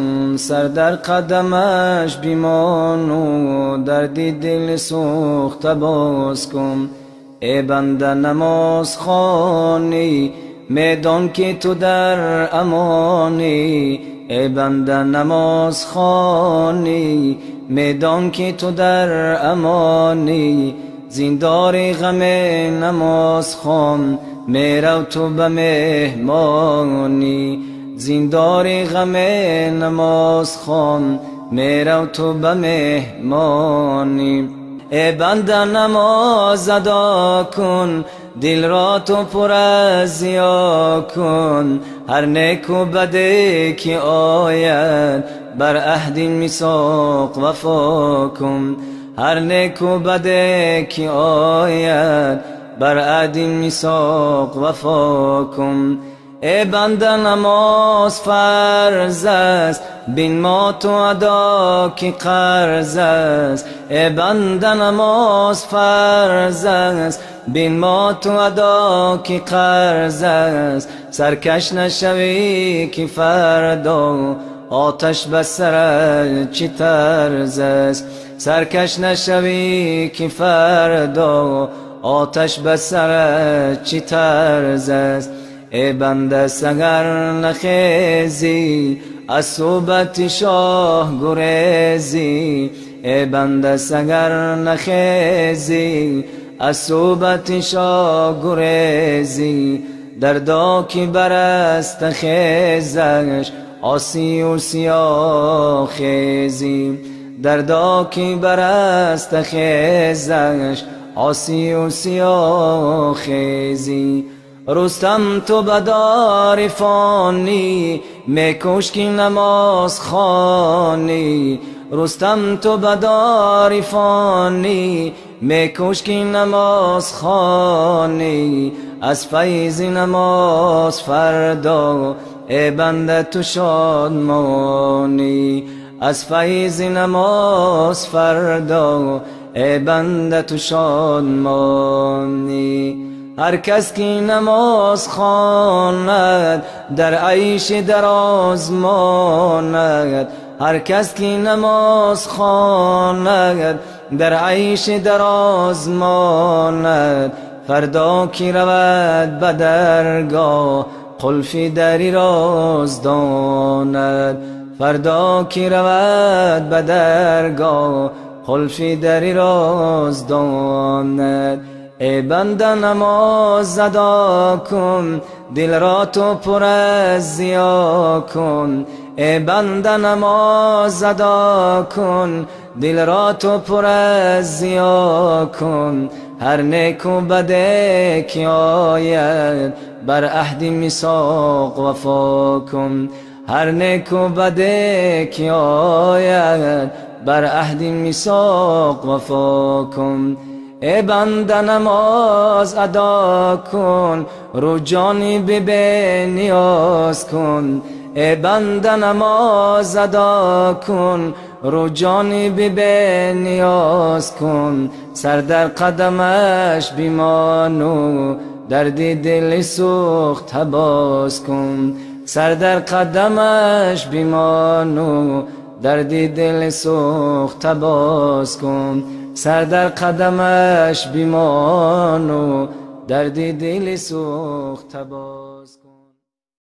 کن، سر در قدمش بیمان و دردی دل سوخته باز کن. ای بنده نماز خوانی، میدان که تو در امانی. ای بنده نماز خوانی، میدان که تو در امانی. زیندار غم نماز خوان، میرو تو به مهمانی. زیندار غم نماز خوان، میرو تو به مهمانی. ای بنده نماز ادا کن، دل را تو پر از ضیا کن. هر نیک و بده که آید، بر عهد میثاق وفا کن. هر نیک و بده که آید، بر عهد میثاق وفا کن. ای بنده نماز فرض است، بین ما تو ادا که قرض است. ای بنده نماز فرض است، بین ما تو ادا که قرض است. سرکش نشوی که فردا، آتش به سرت چه طرز است. سرکش نشوی که فردا، آتش به سرت چه طرز است. ای بنده سحر نخیزی، از صحبت شاه گریزی. ای بنده سحر نخیزی، از صحبت شاه گریزی. دردا که برست خیزش، آسی و سیاه خیزی. دردا که برست خیزش، آسی و سیاه خیزی. رستم تو بدار فانی، میکش که نماز خوانی. رستم تو بدار فانی، میکش که نماز خوانی. از فیض نماز فردا، ای بنده تو شادمانی. از فیض نماز فردا، ای بنده تو شادمانی. هر کس که نماز خواند، در عیش دراز ماند. هر کس که نماز خواند، در عیش دراز ماند. فردا که رود به درگاه، قلف دری راز داند. فردا که رود به درگاه، قلف دری راز داند. ای بنده نماز ادا کن، دل را تو پر از ضیا کن. ای بنده نماز ادا کن، دل را تو پر از ضیا کن. هر نیک و بده که آید، بر عهد میثاق وفا کن. هر نیک و بده که آید، بر عهد میثاق وفا کن. ای بنده نماز ادا کن، رو جانب بی نیاز کن. ای بنده نماز ادا کن، رو جانب بی نیاز کن. سر در قدمش بیمان و درد دل سوخته باز کن. سر در قدمش بیمان و درد دل سوخته باز کن. سر در قدمش بیمان و درد دل سوخته باز کن.